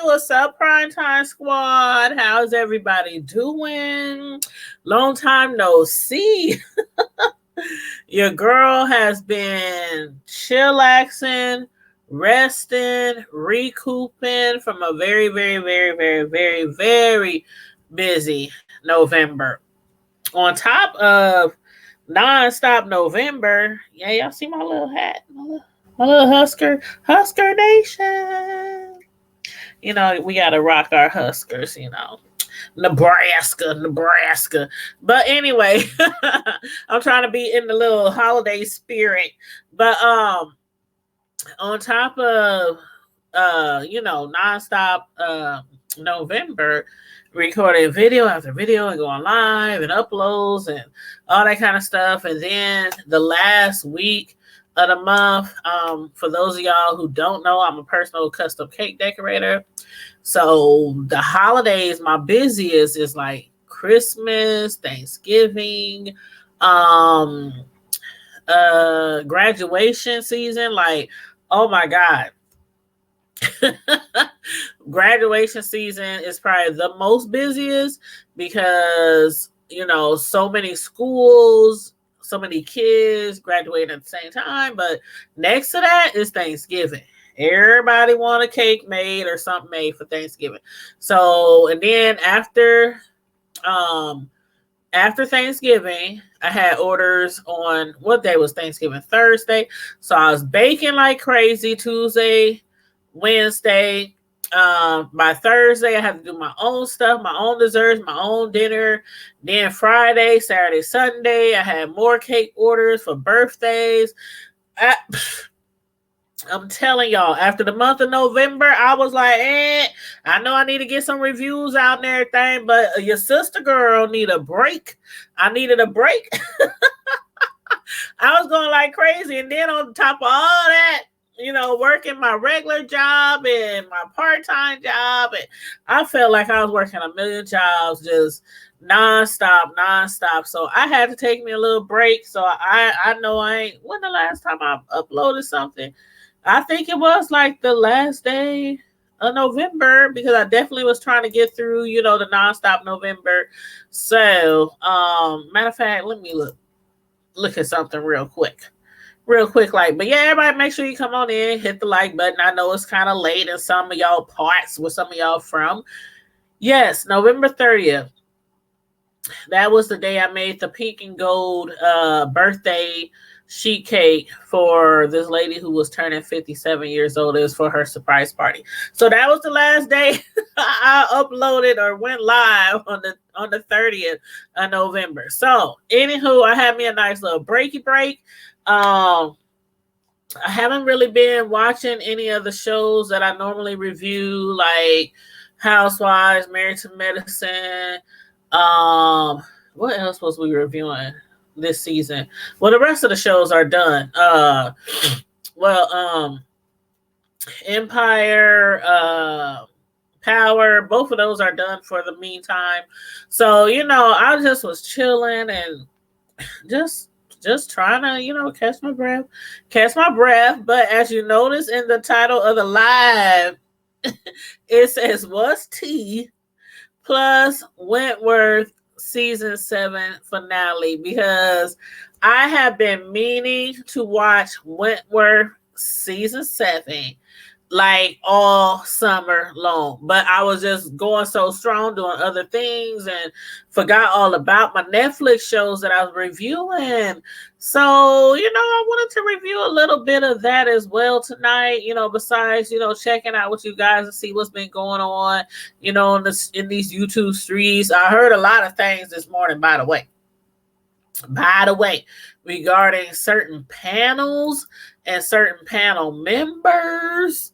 What's up, Primetime Squad? How's everybody doing? Long time no see. Your girl has been chillaxing, resting, recouping from a very, very, very, very, very, very busy November. On top of non-stop November, yeah, y'all see my little hat, my little Husker Nation. You know, we got to rock our Huskers, you know. Nebraska. But anyway, I'm trying to be in the little holiday spirit. But on top of nonstop November, recording video after video and going live and uploads and all that kind of stuff. And then the last week of the month, for those of y'all who don't know, I'm a personal custom cake decorator. So the holidays, my busiest is like Christmas, Thanksgiving, graduation season. Like, oh my God. Graduation season is probably the most busiest because, you know, so many schools, so many kids graduating at the same time. But next to that is Thanksgiving. Everybody want a cake made or something made for Thanksgiving. So, and then after Thanksgiving, I had orders on, what day was Thanksgiving? Thursday. So I was baking like crazy Tuesday, Wednesday. By Thursday, I had to do my own stuff, my own desserts, my own dinner. Then Friday, Saturday, Sunday, I had more cake orders for birthdays. I'm telling y'all, after the month of November, I was like, I know I need to get some reviews out and everything, but your sister girl need a break. I needed a break. I was going like crazy. And then on top of all that, you know, working my regular job and my part-time job, and I felt like I was working a million jobs, just nonstop. So I had to take me a little break. So I know when the last time I uploaded something? I think it was like the last day of November, because I definitely was trying to get through, you know, the nonstop November. So, matter of fact, let me look at something real quick, like, but yeah, everybody make sure you come on in, hit the like button. I know it's kind of late in some of y'all parts where some of y'all from. Yes, November 30th. That was the day I made the pink and gold birthday sheet cake for this lady who was turning 57 years old. It was for her surprise party. So that was the last day I uploaded or went live on the 30th of November. So anywho, I had me a nice little breaky break. I haven't really been watching any of the shows that I normally review, like Housewives, Married to Medicine. What else was we reviewing this season? Well, the rest of the shows are done. Empire, Power, both of those are done for the meantime. So, I just was chilling and just trying to, catch my breath. But as you notice in the title of the live, it says, "What's tea?" plus Wentworth season 7 finale, because I have been meaning to watch Wentworth season 7 like all summer long, but I was just going so strong doing other things and forgot all about my Netflix shows that I was reviewing. So, I wanted to review a little bit of that as well tonight, besides, checking out with you guys and see what's been going on, in these YouTube streets. I heard a lot of things this morning, by the way, regarding certain panels and certain panel members.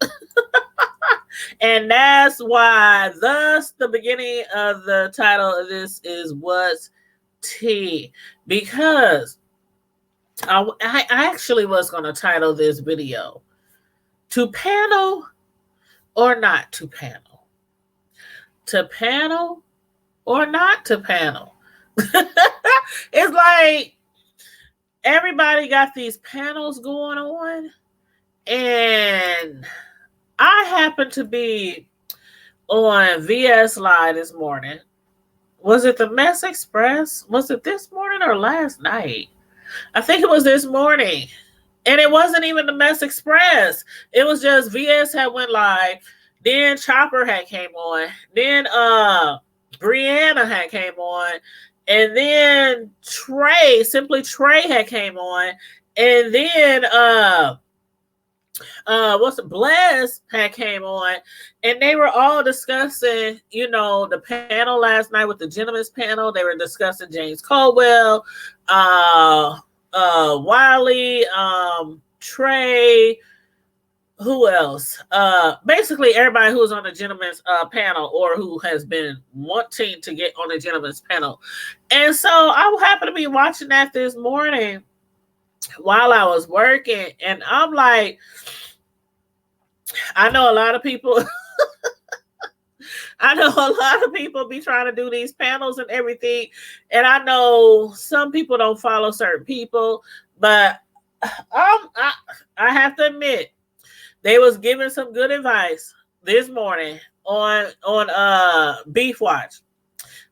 And that's why, thus, the beginning of the title of this is "What's Tea?" Because I actually was going to title this video, "To Panel or Not to Panel?" To panel or not to panel? It's like everybody got these panels going on, and I happened to be on VS Live this morning. Was it the Mess Express? Was it this morning or last night? I think it was this morning. And it wasn't even the Mess Express. It was just VS had went live. Then Chopper had came on. Then Brianna had came on. And then Simply Trey had came on. And then Bless had came on, and they were all discussing, the panel last night with the gentleman's panel. They were discussing James Caldwell, Wiley, Trey, who else? Basically everybody who was on the gentleman's panel or who has been wanting to get on the gentleman's panel. And so I happened to be watching that this morning while I was working, and I'm like, I know a lot of people be trying to do these panels and everything, and I know some people don't follow certain people, but I have to admit, they was giving some good advice this morning on Beef Watch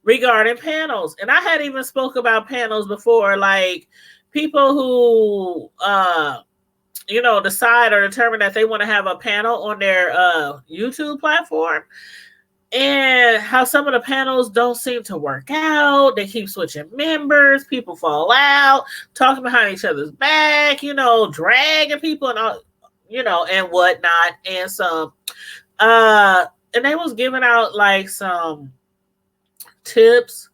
regarding panels. And I had even spoke about panels before, like people who decide or determine that they want to have a panel on their YouTube platform, and how some of the panels don't seem to work out. They keep switching members, people fall out, talking behind each other's back, dragging people and all, and whatnot. And some and they was giving out like some tips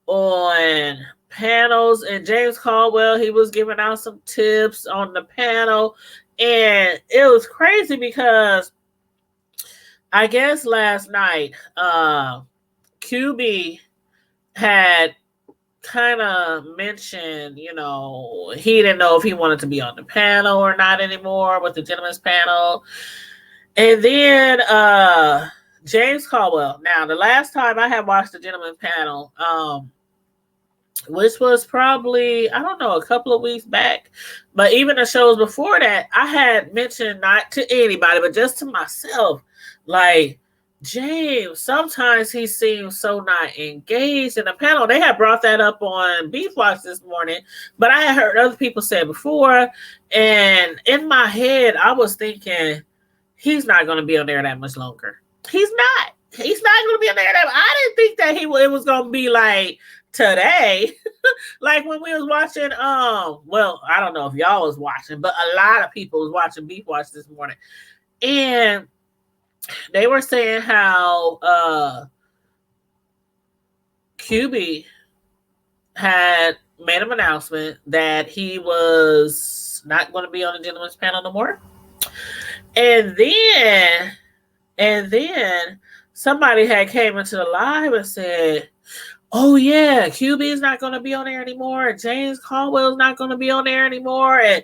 on panels, and James Caldwell, he was giving out some tips on the panel, and it was crazy because I guess last night QB had kind of mentioned, he didn't know if he wanted to be on the panel or not anymore with the gentleman's panel. And then James Caldwell. Now, the last time I had watched the gentleman's panel, which was probably, I don't know, a couple of weeks back. But even the shows before that, I had mentioned, not to anybody, but just to myself, like, James, sometimes he seems so not engaged in the panel. They had brought that up on Beef Watch this morning, but I had heard other people say it before. And in my head, I was thinking, he's not going to be on there that much longer. He's not going to be on there that much. I didn't think that it was going to be like today, like when we was watching, well, I don't know if y'all was watching, but a lot of people was watching Beef Watch this morning, and they were saying how QB had made an announcement that he was not going to be on the gentleman's panel no more. And then somebody had came into the live and said, oh yeah, QB is not going to be on there anymore, and James Caldwell is not going to be on there anymore, and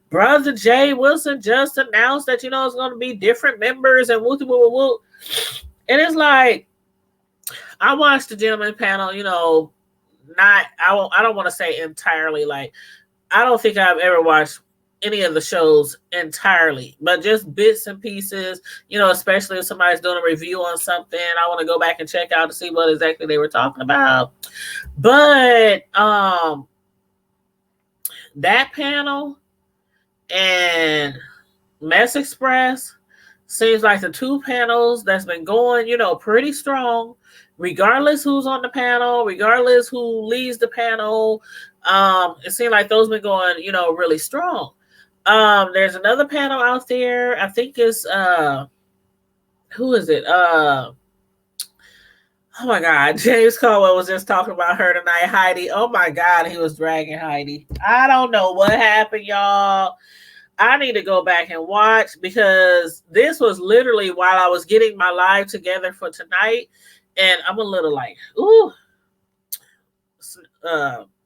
Brother Jay Wilson just announced that, you know, it's going to be different members and woo woo woo. And it's like, I watched the gentleman panel, you know, I don't want to say entirely, like, I don't think I've ever watched any of the shows entirely, but just bits and pieces, you know, especially if somebody's doing a review on something, I want to go back and check out to see what exactly they were talking about. But that panel and Mess Express seems like the two panels that's been going, you know, pretty strong, regardless who's on the panel, regardless who leads the panel. It seems like those been going, you know, really strong. There's another panel out there. I think it's who is it? Oh my God, James Caldwell was just talking about her tonight, Heidi. Oh my God, he was dragging Heidi. I don't know what happened, y'all. I need to go back and watch, because this was literally while I was getting my live together for tonight, and I'm a little like, ooh,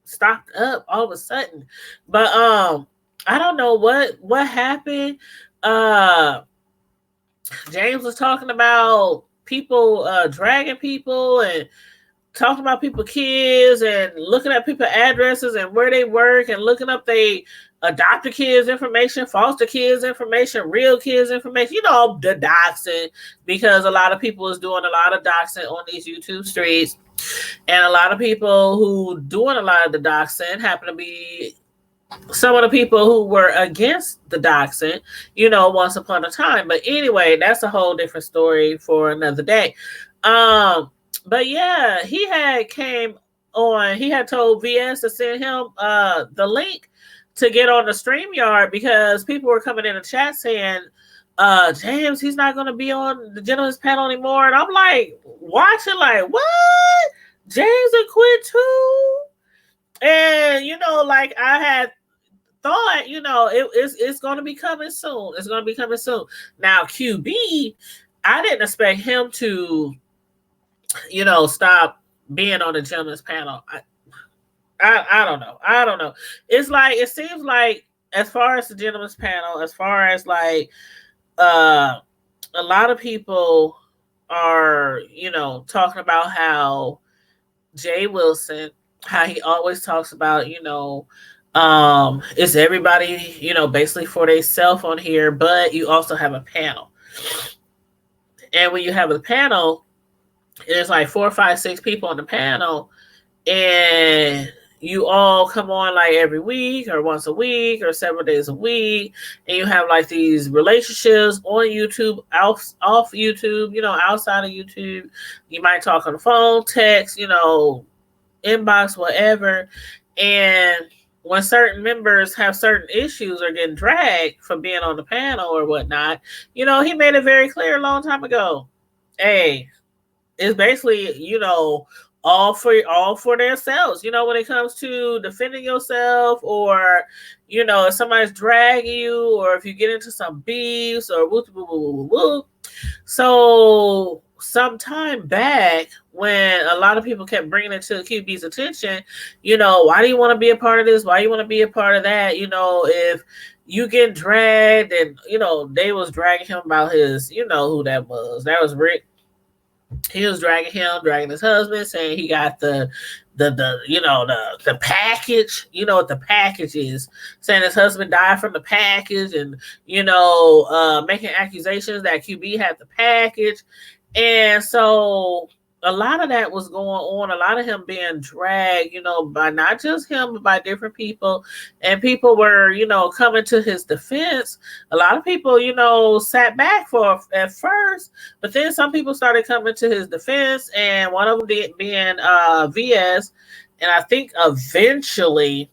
stopped up all of a sudden. But I don't know what happened. James was talking about people dragging people and talking about people's kids and looking at people's addresses and where they work and looking up they adopted kids information, foster kids information, real kids information, you know, the doxing, because a lot of people is doing a lot of doxing on these YouTube streets, and a lot of people who doing a lot of the doxing happen to be some of the people who were against the doxing, you know, once upon a time. But anyway, that's a whole different story for another day. But yeah, he had came on, he had told VS to send him the link to get on the StreamYard, because people were coming in the chat saying, James, he's not going to be on the gentleman's panel anymore. And I'm like, watching like, what? James had quit too? And, you know, like I had thought, you know, it's going to be coming soon. It's going to be coming soon. Now, QB, I didn't expect him to, you know, stop being on the gentleman's panel. I don't know. I don't know. It's like, it seems like as far as the gentleman's panel, as far as like a lot of people are, you know, talking about how Jay Wilson, how he always talks about, you know, it's everybody, you know, basically for themselves on here, but you also have a panel. And when you have a panel, there's like 4, 5, 6 people on the panel, and you all come on like every week or once a week or several days a week, and you have like these relationships on YouTube, off YouTube, you know, outside of YouTube. You might talk on the phone, text, you know, inbox, whatever. And when certain members have certain issues or getting dragged for being on the panel or whatnot, you know, he made it very clear a long time ago. Hey, it's basically, you know, all for themselves, you know, when it comes to defending yourself, or, you know, if somebody's dragging you, or if you get into some beefs or woo woo woo woo woo. So sometime back, when a lot of people kept bringing it to QB's attention, you know, why do you want to be a part of this? Why do you want to be a part of that? You know, if you get dragged, and, you know, they was dragging him about his, you know, who that was. That was Rick. He was dragging his husband, saying he got the you know, the package, you know what the package is, saying his husband died from the package, and, you know, making accusations that QB had the package. And so a lot of that was going on, a lot of him being dragged, by not just him, but by different people. And people were, coming to his defense. A lot of people, sat back for at first, but then some people started coming to his defense, and one of them being VS. And I think eventually,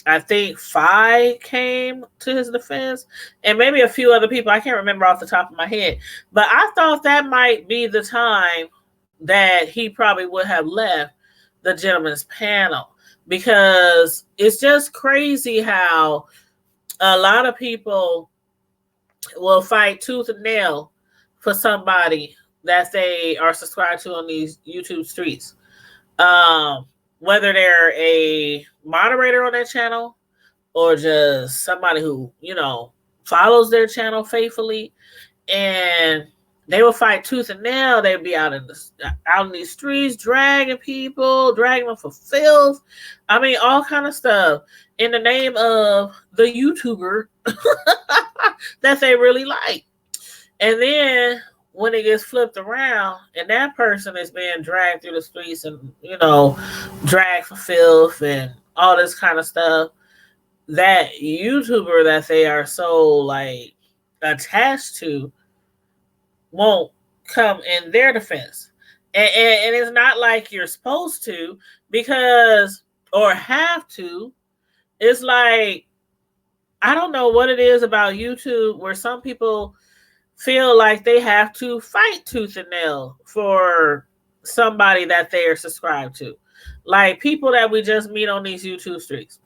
Phi came to his defense, and maybe a few other people. I can't remember off the top of my head, but I thought that might be the time that he probably would have left the gentleman's panel, because it's just crazy how a lot of people will fight tooth and nail for somebody that they are subscribed to on these YouTube streets. Whether they're a moderator on their channel or just somebody who, follows their channel faithfully, and they will fight tooth and nail. They'd be out in these streets, dragging them for filth. I mean, all kind of stuff in the name of the YouTuber that they really like. And then when it gets flipped around and that person is being dragged through the streets and, dragged for filth and all this kind of stuff, that YouTuber that they are so attached to won't come in their defense. And it's not like you're supposed to, or have to. It's like, I don't know what it is about YouTube where some people feel like they have to fight tooth and nail for somebody that they are subscribed to. Like people that we just meet on these YouTube streets.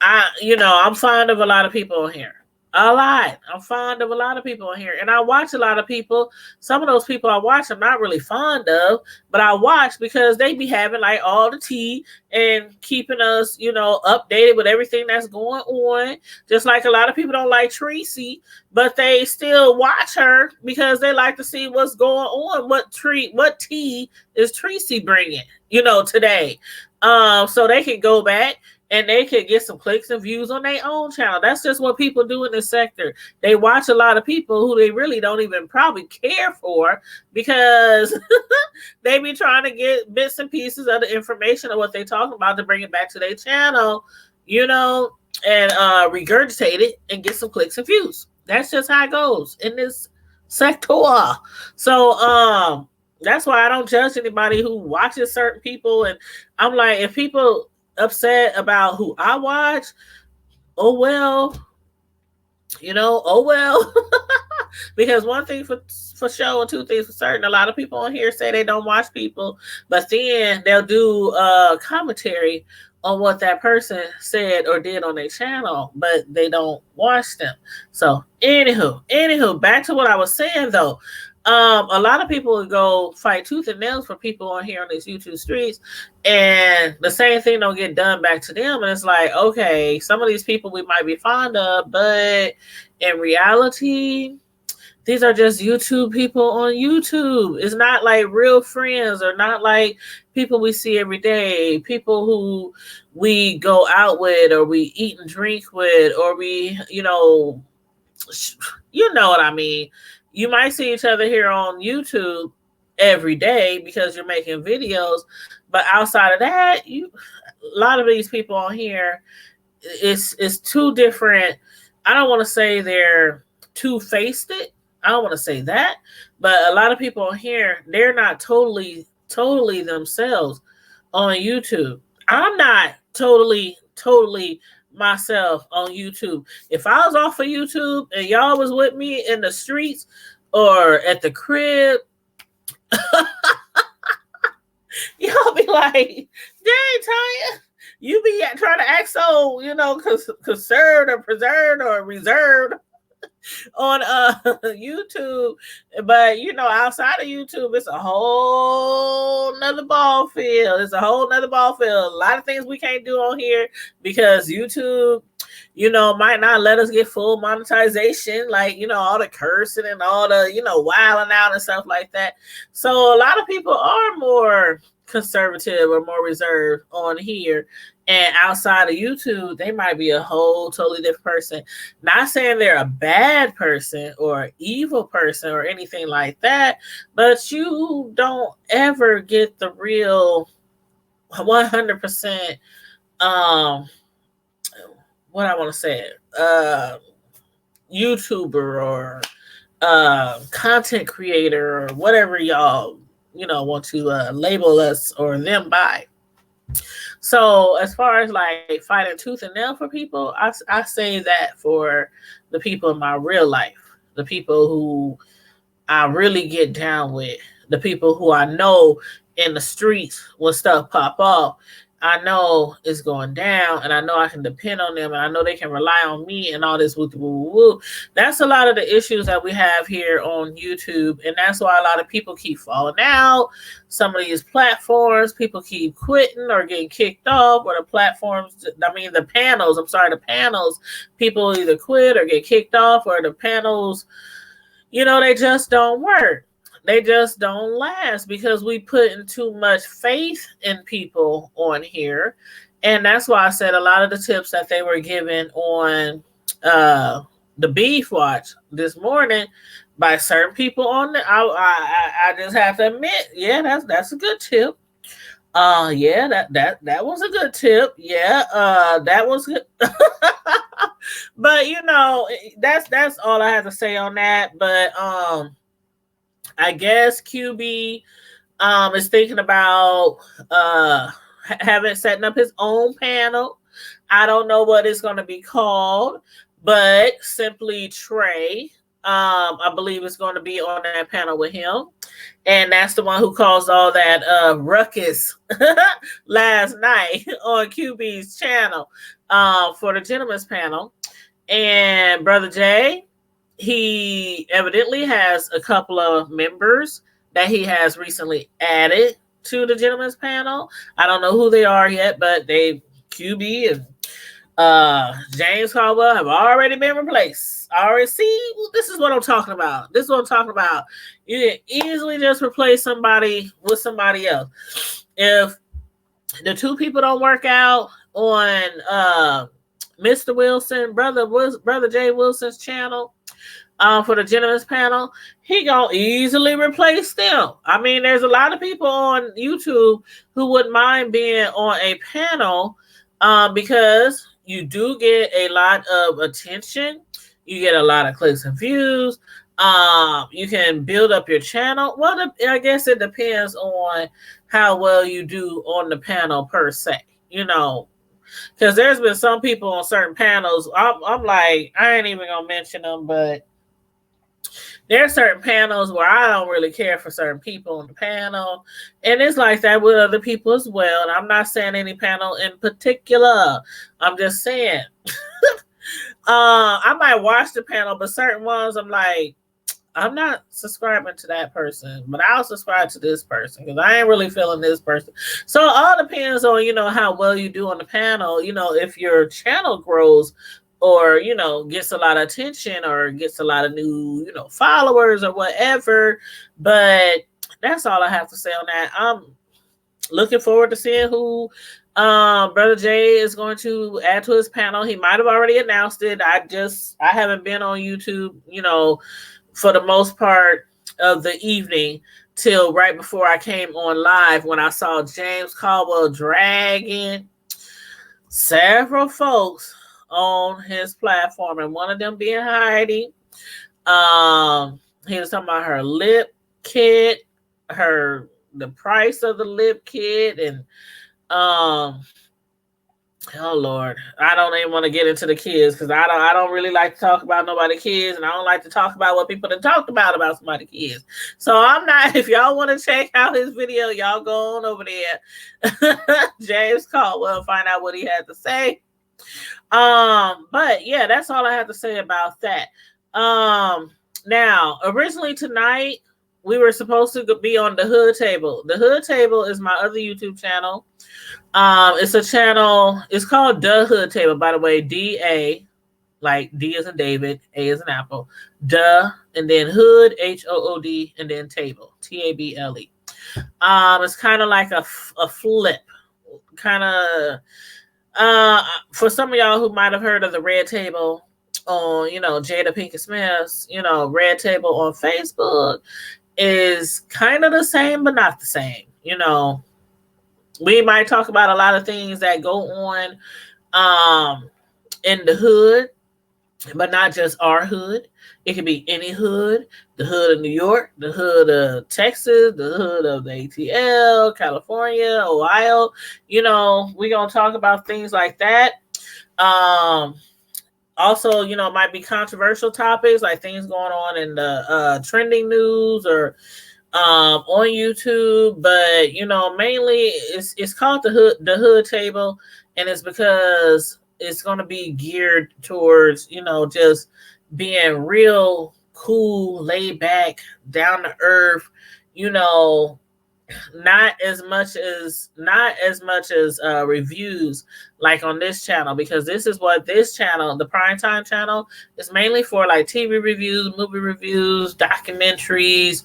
I'm fond of a lot of people on here. I'm fond of a lot of people on here. And I watch a lot of people. Some of those people I watch I'm not really fond of, but I watch because they be having all the tea and keeping us, updated with everything that's going on. Just like a lot of people don't like Tracy, but they still watch her because they like to see what's going on. What tea is Tracy bringing, today. So they can go back and they can get some clicks and views on their own channel. That's just what people do in this sector. They watch a lot of people who they really don't even probably care for, because they be trying to get bits and pieces of the information of what they're talking about to bring it back to their channel, and regurgitate it and get some clicks and views. That's just how it goes in this sector. So that's why I don't judge anybody who watches certain people. And I'm like, if people upset about who I watch, oh well. Because one thing for sure and two things for certain, a lot of people on here say they don't watch people, but then they'll do commentary on what that person said or did on their channel, but they don't watch them. So anywho, back to what I was saying though. A lot of people would go fight tooth and nails for people on here on these YouTube streets, and the same thing don't get done back to them. And it's like, okay, some of these people we might be fond of, but in reality, these are just YouTube people on YouTube. It's not like real friends, or not like people we see every day, people who we go out with, or we eat and drink with, or we, what I mean. You might see each other here on YouTube every day because you're making videos, but outside of that, a lot of these people on here, it's two different. I don't want to say they're two-faced. I don't want to say that, but a lot of people on here, they're not totally themselves on YouTube. I'm not totally myself on YouTube. If I was off of YouTube and y'all was with me in the streets or at the crib, y'all be like, dang, Tanya, you be trying to act so, conserved or preserved or reserved on YouTube, but outside of YouTube, it's a whole nother ball field. A lot of things we can't do on here because YouTube, might not let us get full monetization, like all the cursing and all the wilding out and stuff like that. So a lot of people are more more conservative or more reserved on here, and outside of YouTube, they might be a whole totally different person. Not saying they're a bad person or evil person or anything like that, but you don't ever get the real 100% what I want to say, YouTuber or content creator or whatever y'all want to label us or them by. So as far as like fighting tooth and nail for people, I say that for the people in my real life, the people who I really get down with, the people who I know in the streets when stuff pop off, I know it's going down, and I know I can depend on them, and I know they can rely on me and all this woo woo woo. That's a lot of the issues that we have here on YouTube, and that's why a lot of people keep falling out. Some of these platforms, people keep quitting or getting kicked off, or the platforms, the panels, people either quit or get kicked off, or the panels, they just don't work. They just don't last because we put in too much faith in people on here. And that's why I said a lot of the tips that they were given on the Beef Watch this morning by certain people on the, I just have to admit, yeah, that's a good tip. Yeah, that was a good tip. Yeah, that was good. But that's all I have to say on that. But I guess QB is thinking about setting up his own panel. I don't know what it's going to be called, but Simply Trey, I believe it's going to be on that panel with him. And that's the one who caused all that ruckus last night on QB's channel for the Gentleman's Panel. And Brother Jay, he evidently has a couple of members that he has recently added to the Gentleman's Panel. I don't know who they are yet, but QB and James Caldwell have already been replaced. I already see. This is what I'm talking about. You can easily just replace somebody with somebody else. If the two people don't work out on Mr. Wilson, brother Jay Wilson's channel, for the Gentleman's Panel, he gonna easily replace them. I mean, there's a lot of people on YouTube who wouldn't mind being on a panel because you do get a lot of attention. You get a lot of clicks and views. You can build up your channel. Well, I guess it depends on how well you do on the panel per se, because there's been some people on certain panels. I'm like, I ain't even gonna mention them, but there are certain panels where I don't really care for certain people on the panel. And it's like that with other people as well. And I'm not saying any panel in particular. I'm just saying. I might watch the panel, but certain ones I'm like, I'm not subscribing to that person, but I'll subscribe to this person because I ain't really feeling this person. So it all depends on, how well you do on the panel. If your channel grows or, gets a lot of attention or gets a lot of new, followers or whatever. But that's all I have to say on that. I'm looking forward to seeing who Brother Jay is going to add to his panel. He might have already announced it. I haven't been on YouTube, for the most part of the evening till right before I came on live when I saw James Caldwell dragging several folks on his platform, and one of them being Heidi. He was talking about her lip kit, the price of the lip kit, and oh Lord, I don't even want to get into the kids because I don't really like to talk about nobody's kids, and I don't like to talk about what people have talked about somebody's kids. So I'm not. If y'all want to check out his video, y'all go on over there. James Caldwell, find out what he had to say. But yeah, that's all I have to say about that. Now, originally tonight we were supposed to be on the Hood Table. The Hood Table is my other YouTube channel. It's a channel. It's called The Hood Table, by the way. DA, like D as in David, A as in Apple. Duh, and then Hood, HOOD, and then Table, TABLE. It's kind of like a flip, kind of. For some of y'all who might have heard of the Red Table on, Jada Pinkett Smith's, Red Table on Facebook is kind of the same, but not the same. We might talk about a lot of things that go on in the hood, but not just our hood. It could be any hood, the hood of New York, the hood of Texas, the hood of the ATL, California, Ohio. We're going to talk about things like that. Also, it might be controversial topics like things going on in the trending news or on YouTube, but mainly it's called the hood table, and it's because it's going to be geared towards just being real cool, laid back, down to earth, not as much as reviews like on this channel, because this is what this channel, the Primetime channel, is mainly for, like TV reviews, movie reviews, documentaries,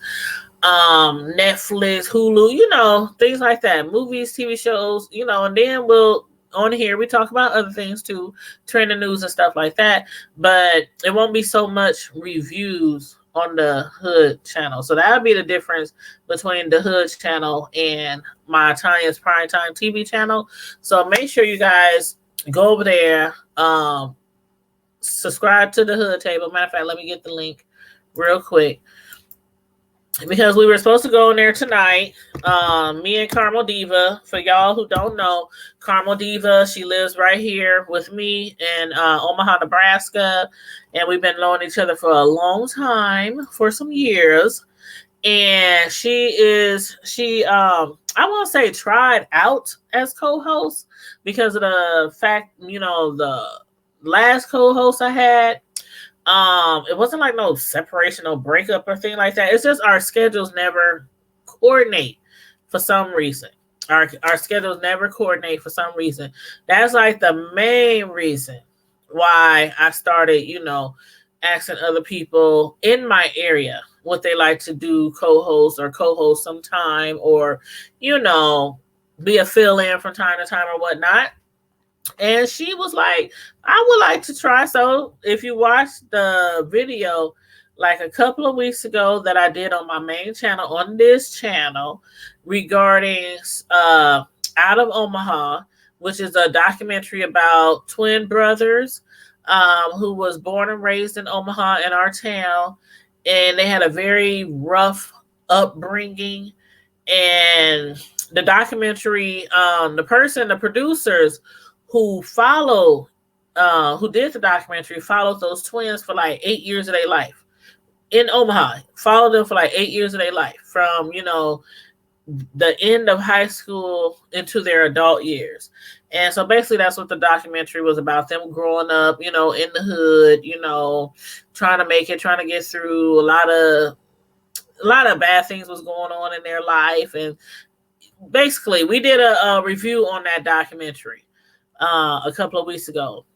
Netflix, Hulu, things like that, movies, TV shows, and then on here we talk about other things too, trending news and stuff like that, but it won't be so much reviews on the hood channel. So that'll be the difference between the hood channel and my Tanya's Primetime TV channel. So make sure you guys go over there, subscribe to the hood table. Matter of fact, let me get the link real quick, because we were supposed to go in there tonight. Me and Carmel Diva. For y'all who don't know, Carmel Diva, she lives right here with me in Omaha, Nebraska, and we've been knowing each other for a long time, for some years. And I won't say tried out as co-host, because of the fact, the last co-host I had, it wasn't like no separation or breakup or thing like that. It's just our schedules never coordinate for some reason. Our schedules never coordinate for some reason. That's like the main reason why I started, asking other people in my area what they like to do, co-host sometime, or, be a fill-in from time to time or whatnot. And she was like, I would like to try. So if you watched the video like a couple of weeks ago that I did on my main channel, on this channel, regarding Out of Omaha, which is a documentary about twin brothers who was born and raised in Omaha, in our town, and they had a very rough upbringing. And the documentary, the producers who did the documentary, followed those twins for like 8 years of their life in Omaha. Followed them for like 8 years of their life, from the end of high school into their adult years. And so basically that's what the documentary was about, them growing up, in the hood, trying to make it, trying to get through. A lot of bad things was going on in their life. And basically we did a review on that documentary a couple of weeks ago,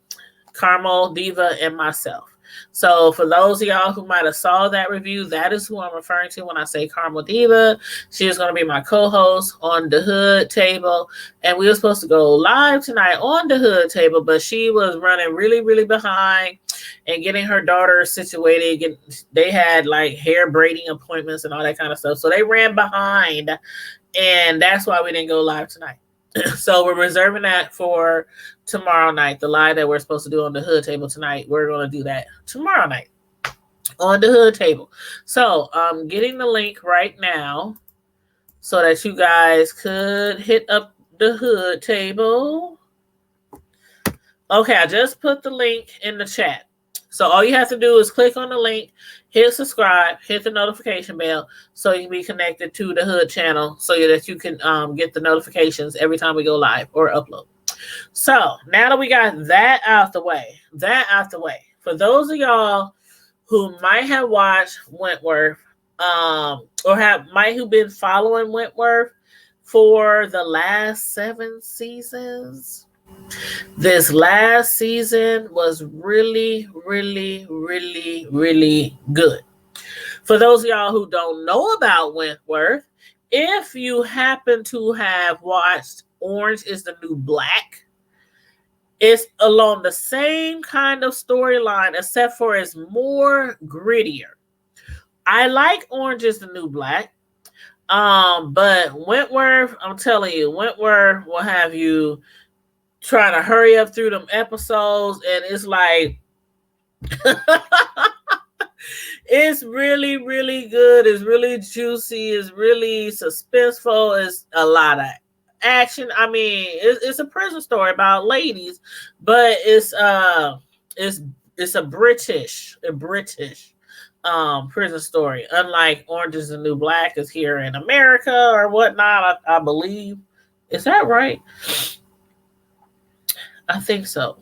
Carmel Diva and myself. So for those of y'all who might have saw that review, that is who I'm referring to when I say Carmel Diva. She is going to be my co-host on the hood table, and we were supposed to go live tonight on the hood table, but she was running really, really behind and getting her daughter situated. They had like hair braiding appointments and all that kind of stuff, so they ran behind, and that's why we didn't go live tonight. So we're reserving that for tomorrow night. The live that we're supposed to do on the hood table tonight, we're going to do that tomorrow night on the hood table. So I'm getting the link right now so that you guys could hit up the hood table. Okay, I just put the link in the chat. So all you have to do is click on the link, hit subscribe, hit the notification bell, so you can be connected to the hood channel, so that you can get the notifications every time we go live or upload. So now that we got that out the way, for those of y'all who might have watched Wentworth, or might have been following Wentworth for the last 7 seasons, this last season was really, really, really, really good. For those of y'all who don't know about Wentworth, If you happen to have watched Orange is the New Black, it's along the same kind of storyline, except for it's more grittier. I like Orange is the New Black. But Wentworth, I'm telling you, Wentworth will have you trying to hurry up through them episodes, and it's like it's really, really good. It's really juicy. It's really suspenseful. It's a lot of action. I mean, it's a prison story about ladies, but it's it's a British prison story. Unlike Orange is the New Black is here in America or whatnot, I believe. Is that right? I think so.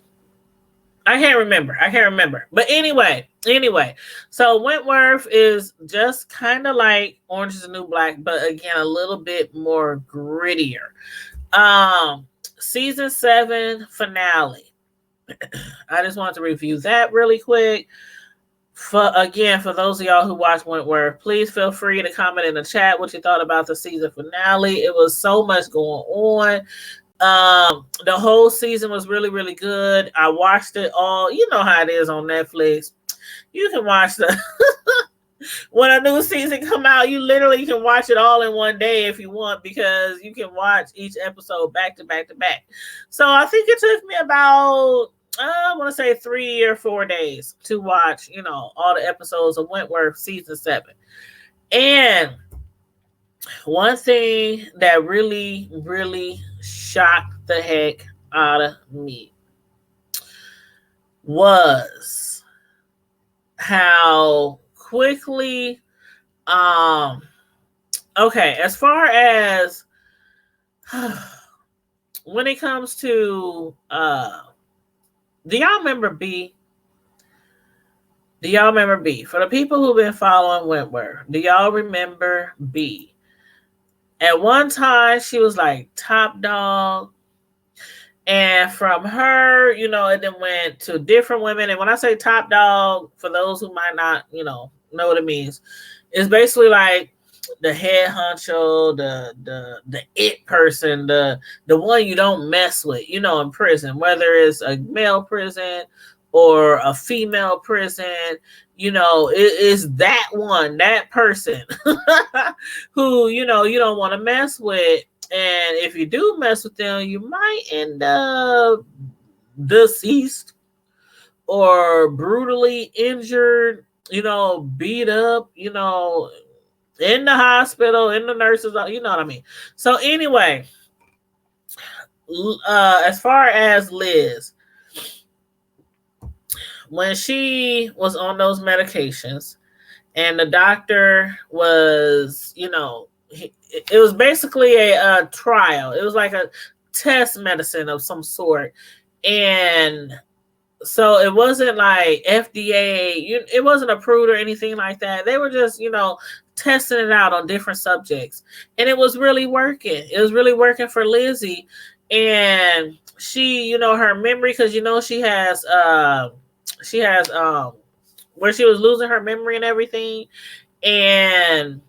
I can't remember. But anyway. So Wentworth is just kind of like Orange is the New Black, but again, a little bit more grittier. Season 7 finale. I just wanted to review that really quick. For those of y'all who watched Wentworth, please feel free to comment in the chat what you thought about the season finale. It was so much going on. The whole season was really, really good. I watched it all. You know how it is on Netflix. You can watch the when a new season come out, you literally can watch it all in one day if you want, because you can watch each episode back to back to back. So I think it took me about I want to say 3 or 4 days to watch, all the episodes of Wentworth season 7. And one thing that really, really shocked the heck out of me was how quickly, as far as when it comes to, do y'all remember B? Do y'all remember B? For the people who've been following Wentworth, do y'all remember B? At one time, she was like top dog. And from her, it then went to different women. And when I say top dog, for those who might not, know what it means, it's basically like the head honcho, the it person, the one you don't mess with, in prison, whether it's a male prison or a female prison, it is that one, that person who, you don't want to mess with. And if you do mess with them, you might end up deceased or brutally injured, beat up, in the hospital, in the nurses, you know what I mean? So anyway, as far as Liz, when she was on those medications and the doctor was, it was basically a trial. It was like a test medicine of some sort. And so it wasn't like FDA, it wasn't approved or anything like that. They were just, testing it out on different subjects. And it was really working. It was really working for Lizzie. And she, her memory, because, she has where she was losing her memory and everything. And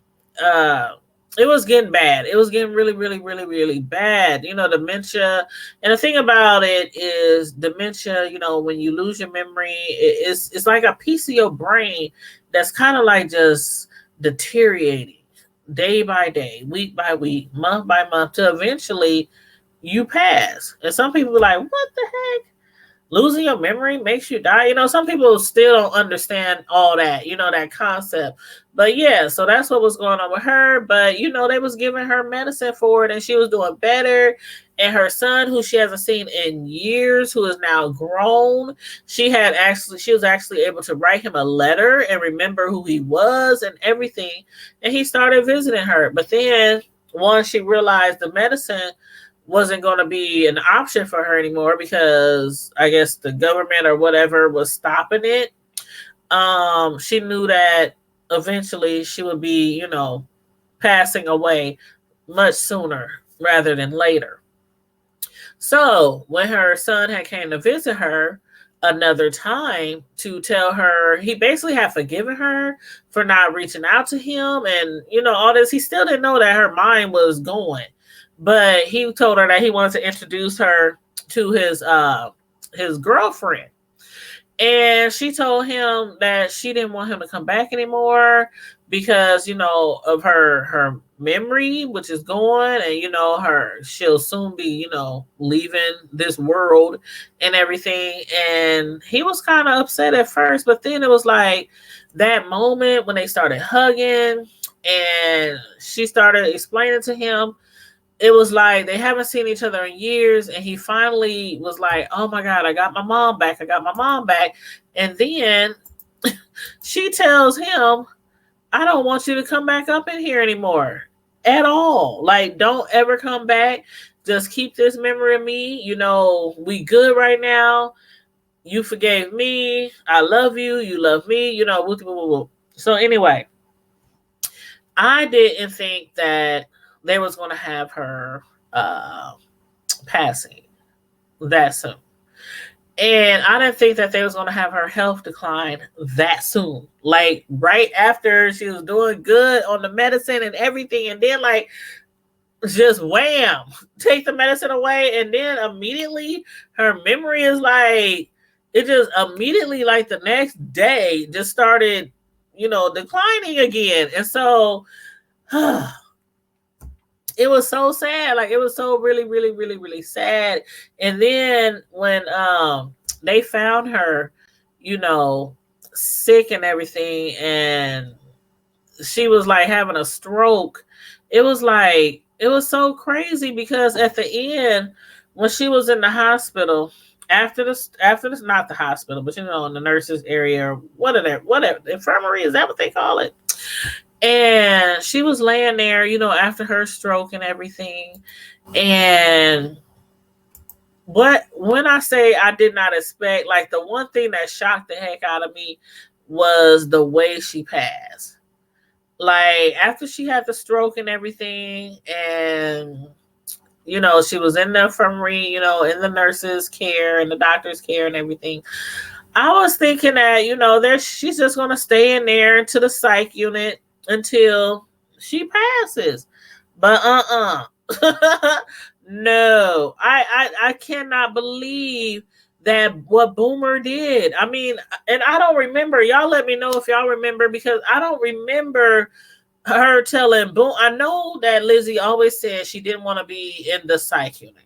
it was getting bad. It was getting really, really, really, really bad. Dementia. And the thing about it is dementia, when you lose your memory, it's like a piece of your brain that's kind of like just deteriorating day by day, week by week, month by month, to eventually you pass. And some people are like, what the heck? Losing your memory makes you die. Some people still don't understand all that, that concept. But yeah, so that's what was going on with her. But, they was giving her medicine for it and she was doing better. And her son, who she hasn't seen in years, who is now grown, she was actually able to write him a letter and remember who he was and everything. And he started visiting her. But then once she realized the medicine wasn't going to be an option for her anymore because I guess the government or whatever was stopping it. She knew that eventually she would be, passing away much sooner rather than later. So when her son had came to visit her, another time to tell her he basically had forgiven her for not reaching out to him and all this. He still didn't know that her mind was going, but he told her that he wanted to introduce her to his girlfriend. And she told him that she didn't want him to come back anymore because, of her memory, which is gone, and she'll soon be, leaving this world and everything. And he was kind of upset at first, but then it was like that moment when they started hugging and she started explaining to him. It was like they haven't seen each other in years, and he finally was like, oh my God, I got my mom back. I got my mom back. And then she tells him, I don't want you to come back up in here anymore at all. Like, don't ever come back. Just keep this memory of me. We good right now. You forgave me. I love you. You love me. Whoop, whoop, whoop, whoop. So anyway, I didn't think that they was going to have her passing that soon. And I didn't think that they was going to have her health decline that soon. Like right after she was doing good on the medicine and everything. And then like just wham, take the medicine away. And then immediately her memory is like, it just immediately like the next day just started, declining again. And so it was so sad. Like it was so really, really, really, really sad. And then when they found her, sick and everything, and she was like having a stroke, it was so crazy because at the end, when she was in the hospital, after this, not the hospital, but in the nurses area, or whatever, infirmary, is that what they call it? And she was laying there, after her stroke and everything. And when I say I did not expect, like the one thing that shocked the heck out of me was the way she passed. Like after she had the stroke and everything, and she was in the infirmary, in the nurse's care and the doctor's care and everything. I was thinking that, she's just gonna stay in there into the psych unit until she passes. But no, I cannot believe that what Boomer did. I mean, and I don't remember. Y'all let me know if y'all remember, because I don't remember her telling Boom. I know that Lizzie always said she didn't want to be in the psych unit.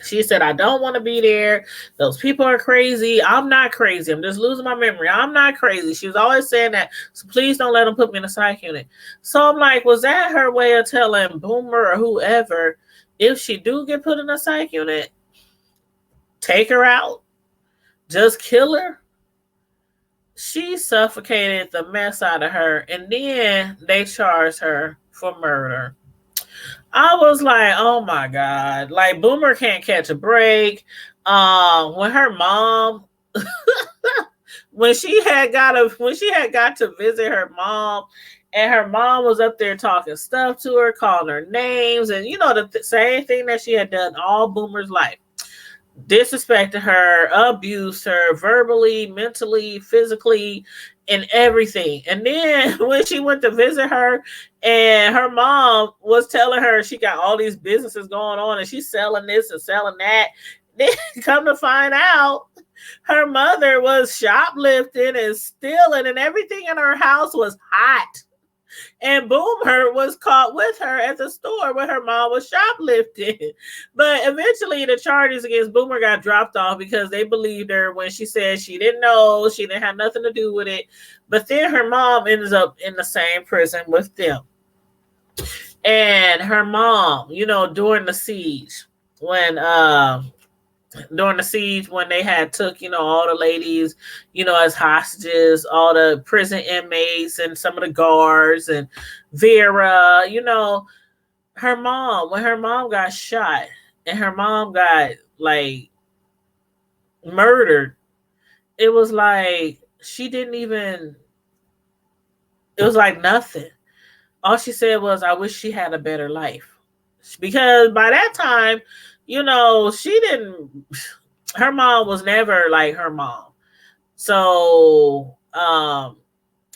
She said, I don't want to be there. Those people are crazy. I'm not crazy. I'm just losing my memory. I'm not crazy. She was always saying that. So please don't let them put me in a psych unit. So I'm like, was that her way of telling Boomer or whoever, if she do get put in a psych unit, take her out? Just kill her? She suffocated the mess out of her, and then they charged her for murder. I was like, oh my God, like Boomer can't catch a break. When her mom, when she had got to visit her mom, and her mom was up there talking stuff to her, calling her names, and the same thing that she had done all Boomer's life. Disrespected her, abused her verbally, mentally, physically, and everything. And then when she went to visit her, and her mom was telling her she got all these businesses going on and she's selling this and selling that, then come to find out her mother was shoplifting and stealing, and everything in her house was hot. And Boomer was caught with her at the store when her mom was shoplifting. But eventually the charges against Boomer got dropped off because they believed her when she said she didn't know, she didn't have nothing to do with it. But then her mom ends up in the same prison with them. And her mom, during the siege, when they had took, all the ladies, as hostages, all the prison inmates and some of the guards and Vera, her mom, when her mom got shot and her mom got like murdered, it was like she didn't even, it was like nothing. All she said was, I wish she had a better life. Because by that time, she didn't, her mom was never like her mom. So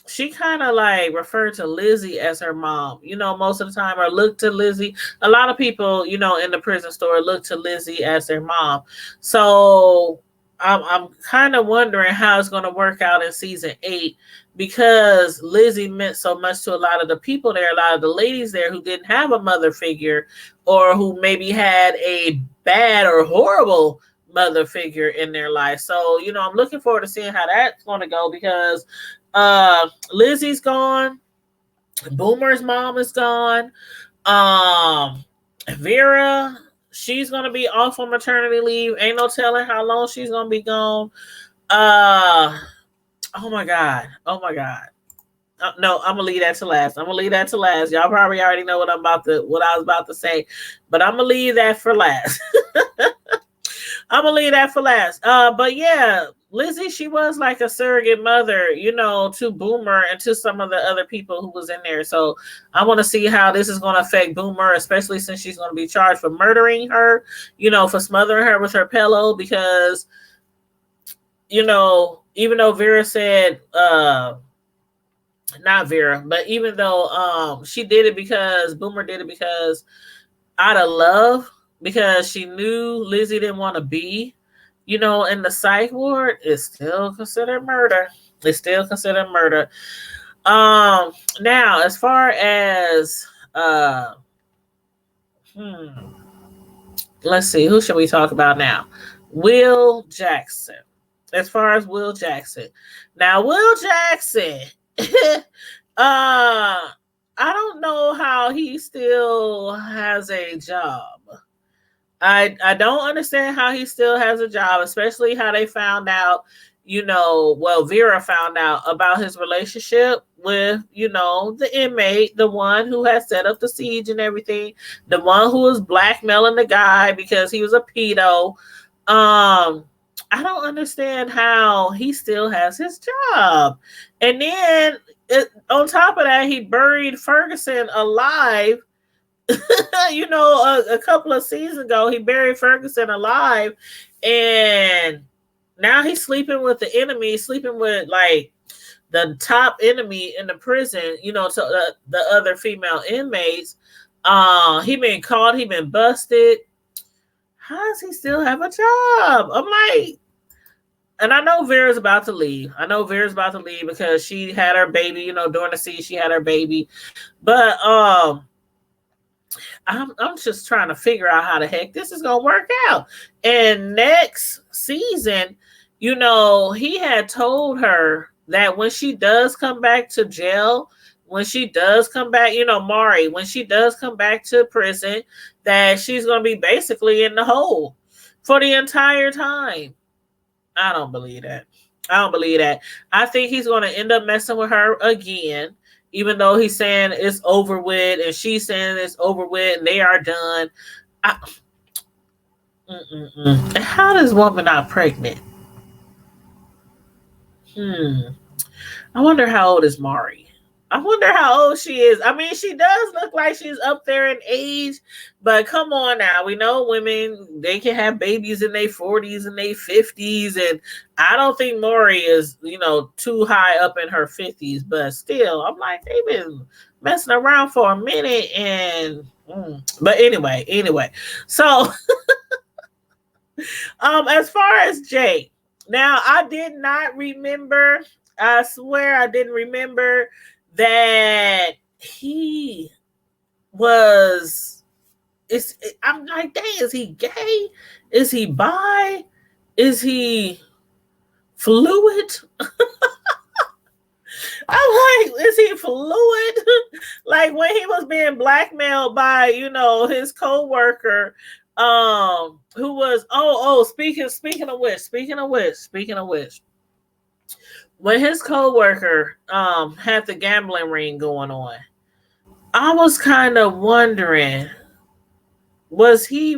she kind of like referred to Lizzie as her mom, most of the time, or looked to Lizzie. A lot of people, in the prison store look to Lizzie as their mom. So I'm kind of wondering how it's going to work out in season 8, because Lizzie meant so much to a lot of the people there, a lot of the ladies there who didn't have a mother figure, or who maybe had a bad or horrible mother figure in their life. So, I'm looking forward to seeing how that's going to go, because Lizzie's gone, Boomer's mom is gone, um Vera, she's going to be off on maternity leave. Ain't no telling how long she's going to be gone. uh oh my god, no, I'm gonna leave that to last. Y'all probably already know what I was about to say, but I'm gonna leave that for last. But yeah, Lizzie, she was like a surrogate mother, to Boomer and to some of the other people who was in there. So I want to see how this is going to affect Boomer, especially since she's going to be charged for murdering her, for smothering her with her pillow, because, even though Vera said, not Vera, but even though she did it because Boomer did it because out of love, because she knew Lizzie didn't want to be, in the psych ward, it's still considered murder. Now, as far as let's see, who should we talk about now? Will Jackson. As far as Will Jackson. Now, Will Jackson, I don't know how he still has a job. I don't understand how he still has a job, especially how they found out, Vera found out about his relationship with, the inmate, the one who had set up the siege and everything, the one who was blackmailing the guy because he was a pedo. I don't understand how he still has his job. And then on top of that, he buried Ferguson alive. A couple of seasons ago, he buried Ferguson alive, and now he's sleeping with the enemy, sleeping with like the top enemy in the prison, to the other female inmates. He been caught, he been busted. How does he still have a job? I'm like, and I know Vera's about to leave. Because she had her baby, during the siege, she had her baby. But I'm just trying to figure out how the heck this is gonna work out. And next season, he had told her that when she does come back to jail, when she does come back, Mari, when she does come back to prison, that she's gonna be basically in the hole for the entire time. I don't believe that. I think he's gonna end up messing with her again, even though he's saying it's over with and she's saying it's over with and they are done. How does woman not pregnant? I wonder how old is Mari. I wonder how old she is. I mean, she does look like she's up there in age, but come on now. We know women, they can have babies in their 40s and their 50s, and I don't think Maury is, too high up in her 50s, but still, I'm like, they've been messing around for a minute, and but anyway. So as far as Jake, now I did not remember, I swear I didn't remember that he was, I'm like, dang, is he gay? Is he bi? Is he fluid? I'm like, is he fluid? Like when he was being blackmailed by, his co-worker, who was, speaking of which, when his co-worker had the gambling ring going on, I was kind of wondering, was he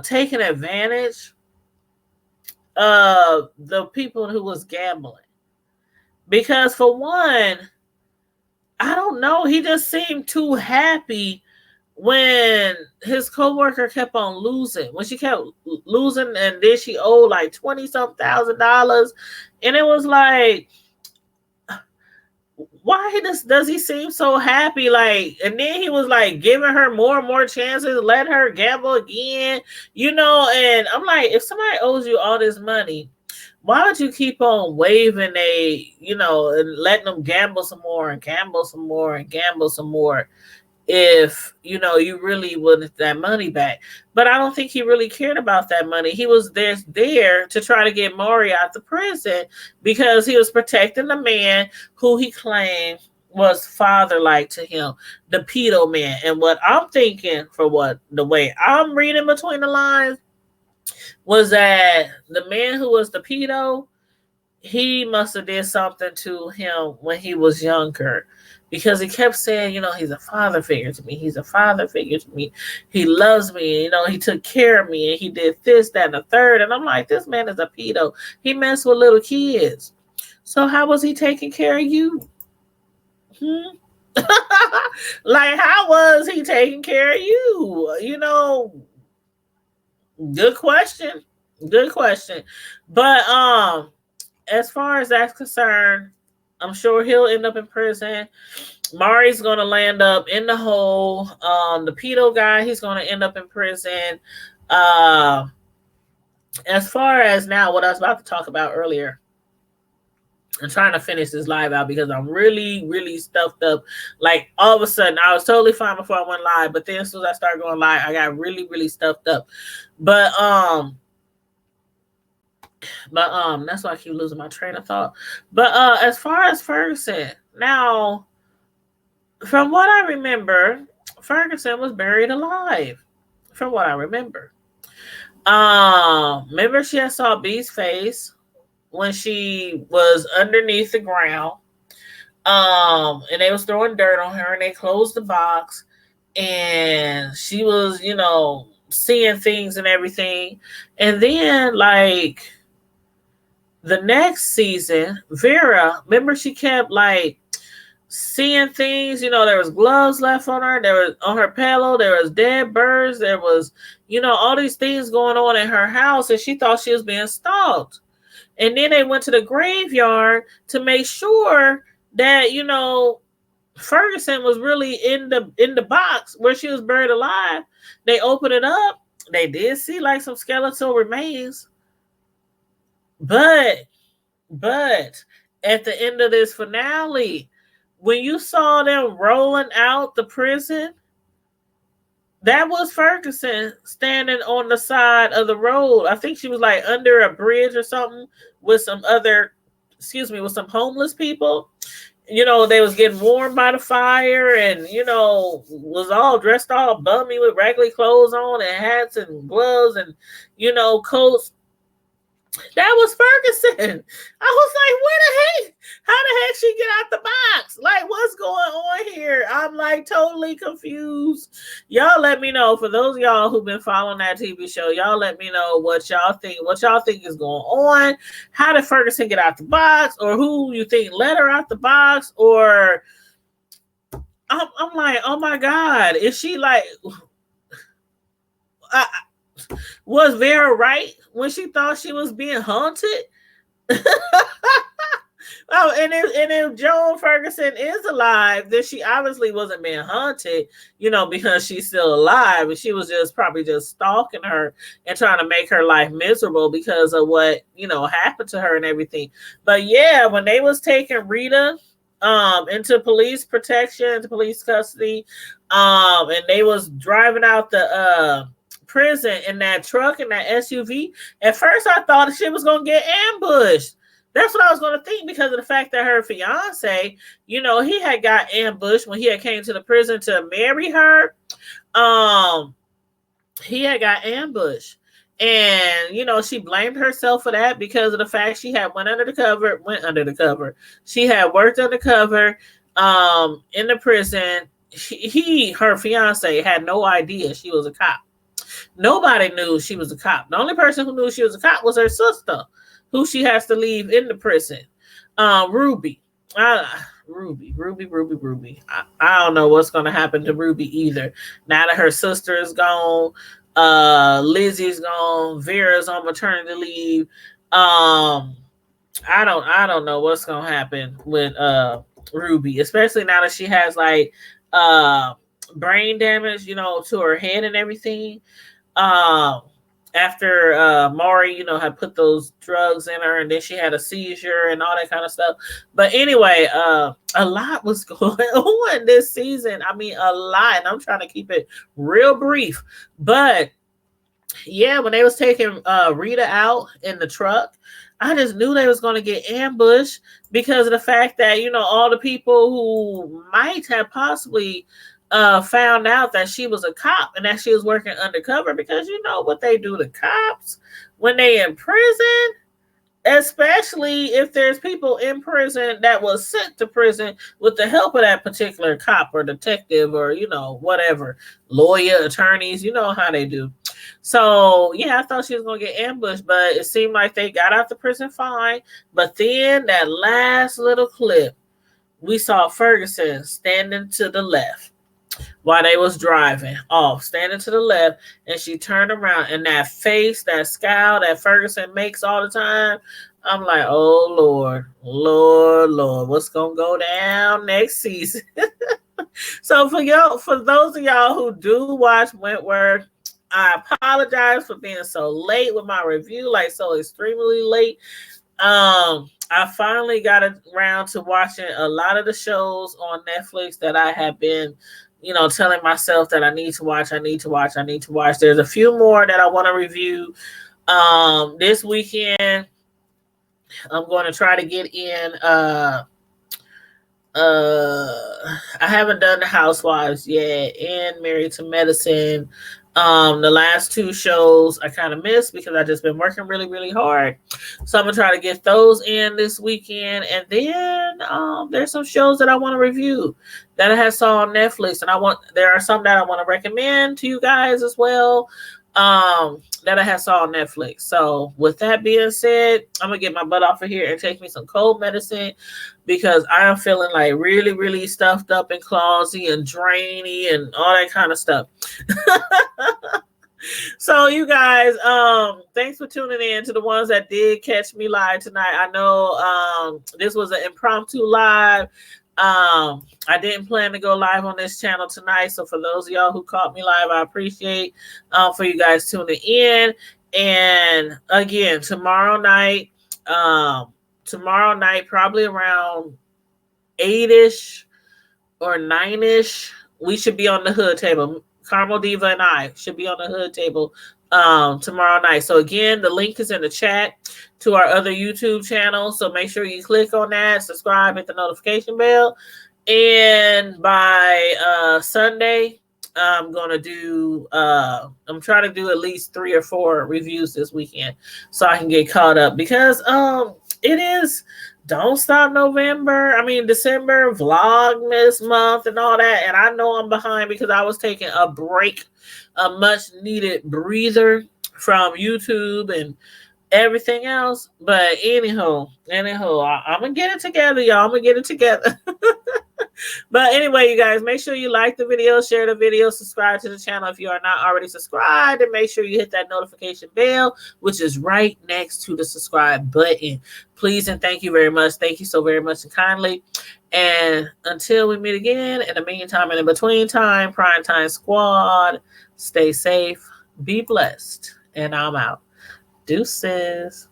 taking advantage of the people who was gambling? Because for one, I don't know, he just seemed too happy when his coworker kept on losing, when she kept losing, and then she owed like 20 some $1,000, and it was like, why does he seem so happy? Like, and then he was like giving her more and more chances, let her gamble again, and I'm like, if somebody owes you all this money, why would you keep on waving and letting them gamble some more and gamble some more and gamble some more if you really wanted that money back? But I don't think he really cared about that money. He was there to try to get Maury out the prison because he was protecting the man who he claimed was father-like to him, the pedo man. And what I'm thinking, the way I'm reading between the lines, was that the man who was the pedo, he must have did something to him when he was younger, because he kept saying, he's a father figure to me. He's a father figure to me. He loves me. He took care of me, and he did this, that, and the third. And I'm like, this man is a pedo. He messed with little kids. So how was he taking care of you? Like, how was he taking care of you? Good question. Good question. But as far as that's concerned, I'm sure he'll end up in prison. Mari's going to land up in the hole. The pedo guy, he's going to end up in prison. As far as now, what I was about to talk about earlier, I'm trying to finish this live out because I'm really, really stuffed up. Like, all of a sudden, I was totally fine before I went live, but then as soon as I started going live, I got really, really stuffed up. But that's why I keep losing my train of thought. But as far as Ferguson, now, from what I remember, Ferguson was buried alive. From what I remember. Remember she had saw B's face when she was underneath the ground. And they was throwing dirt on her, and they closed the box, and she was, seeing things and everything. And then, like, the next season, Vera, remember she kept like seeing things, there was gloves left on her, there was on her pillow, there was dead birds, there was, all these things going on in her house, and she thought she was being stalked. And then they went to the graveyard to make sure that, Ferguson was really in the box where she was buried alive. They opened it up. They did see like some skeletal remains. But at the end of this finale, when you saw them rolling out the prison, that was Ferguson standing on the side of the road. I think she was like under a bridge or something with some homeless people. They was getting warm by the fire, and, was all dressed all bummy with raggedy clothes on and hats and gloves and, coats. That was Ferguson. I was like, where the heck? How the heck she get out the box? Like, what's going on here? I'm like totally confused. Y'all let me know. For those of y'all who've been following that TV show, y'all let me know what y'all think. What y'all think is going on? How did Ferguson get out the box? Or who you think let her out the box? Or I'm like, oh my God, is she like? Was Vera right when she thought she was being haunted? Oh, and if Joan Ferguson is alive, then she obviously wasn't being haunted, because she's still alive, and she was probably just stalking her and trying to make her life miserable because of what happened to her and everything. But yeah, when they was taking Rita into police protection, into police custody, and they was driving out the prison in that truck, in that SUV. At first, I thought she was going to get ambushed. That's what I was going to think, because of the fact that her fiance, he had got ambushed when he had came to the prison to marry her. He had got ambushed. And, she blamed herself for that because of the fact she had went under the cover. She had worked undercover in the prison. Her fiance, had no idea she was a cop. Nobody knew she was a cop. The only person who knew she was a cop was her sister, who she has to leave in the prison, Ruby. Ruby. I don't know what's gonna happen to Ruby either. Now that her sister is gone, Lizzie's gone, Vera's on maternity leave. I don't know what's gonna happen with Ruby, especially now that she has like uh brain damage, to her head and everything. Um After Maury, had put those drugs in her and then she had a seizure and all that kind of stuff. But anyway, a lot was going on this season. I mean, a lot. And I'm trying to keep it real brief. But yeah, when they was taking Rita out in the truck, I just knew they was going to get ambushed because of the fact that, all the people who might have possibly found out that she was a cop and that she was working undercover, because you know what they do to cops when they in prison, especially if there's people in prison that was sent to prison with the help of that particular cop or detective or, whatever, lawyer, attorneys, you know how they do. So, yeah, I thought she was going to get ambushed, but it seemed like they got out the prison fine. But then that last little clip, we saw Ferguson standing to the left while they was driving off, standing to the left, and she turned around, and that face, that scowl that Ferguson makes all the time, I'm like, oh Lord, what's gonna go down next season? So for those of y'all who do watch Wentworth, I apologize for being so late with my review, like so extremely late. I finally got around to watching a lot of the shows on Netflix that I have been, telling myself that I need to watch. There's a few more that I want to review. This weekend, I'm going to try to get in. I haven't done the Housewives yet and Married to Medicine. The last two shows I kind of missed because I just been working really, really hard. So I'm gonna try to get those in this weekend, and then there's some shows that I want to review that I have saw on Netflix, and there are some that I want to recommend to you guys as well. That I have saw on Netflix. So with that being said, I'm gonna get my butt off of here and take me some cold medicine because I am feeling like really, really stuffed up and clausy and drainy and all that kind of stuff. So you guys, thanks for tuning in to the ones that did catch me live tonight. I know this was an impromptu live. I didn't plan to go live on this channel tonight. So for those of y'all who caught me live, I appreciate for you guys tuning in. And again, tomorrow night, probably around 8-ish or 9-ish, we should be on the hood table. Carmel Diva and I should be on the hood table tomorrow night. So again, the link is in the chat to our other YouTube channel. So make sure you click on that, subscribe, hit the notification bell. And by Sunday, I'm trying to do at least 3 or 4 reviews this weekend so I can get caught up because it is Don't Stop December, Vlogmas month and all that. And I know I'm behind because I was taking a break, a much needed breather from YouTube and everything else. But anyhow, I'm going to get it together, y'all. I'm going to get it together. But anyway, you guys, make sure you like the video, share the video, subscribe to the channel if you are not already subscribed, and make sure you hit that notification bell, which is right next to the subscribe button. Please and thank you very much. Thank you so very much and kindly. And until we meet again, in the meantime and in between time, Prime Time Squad, stay safe, be blessed, and I'm out. Deuces.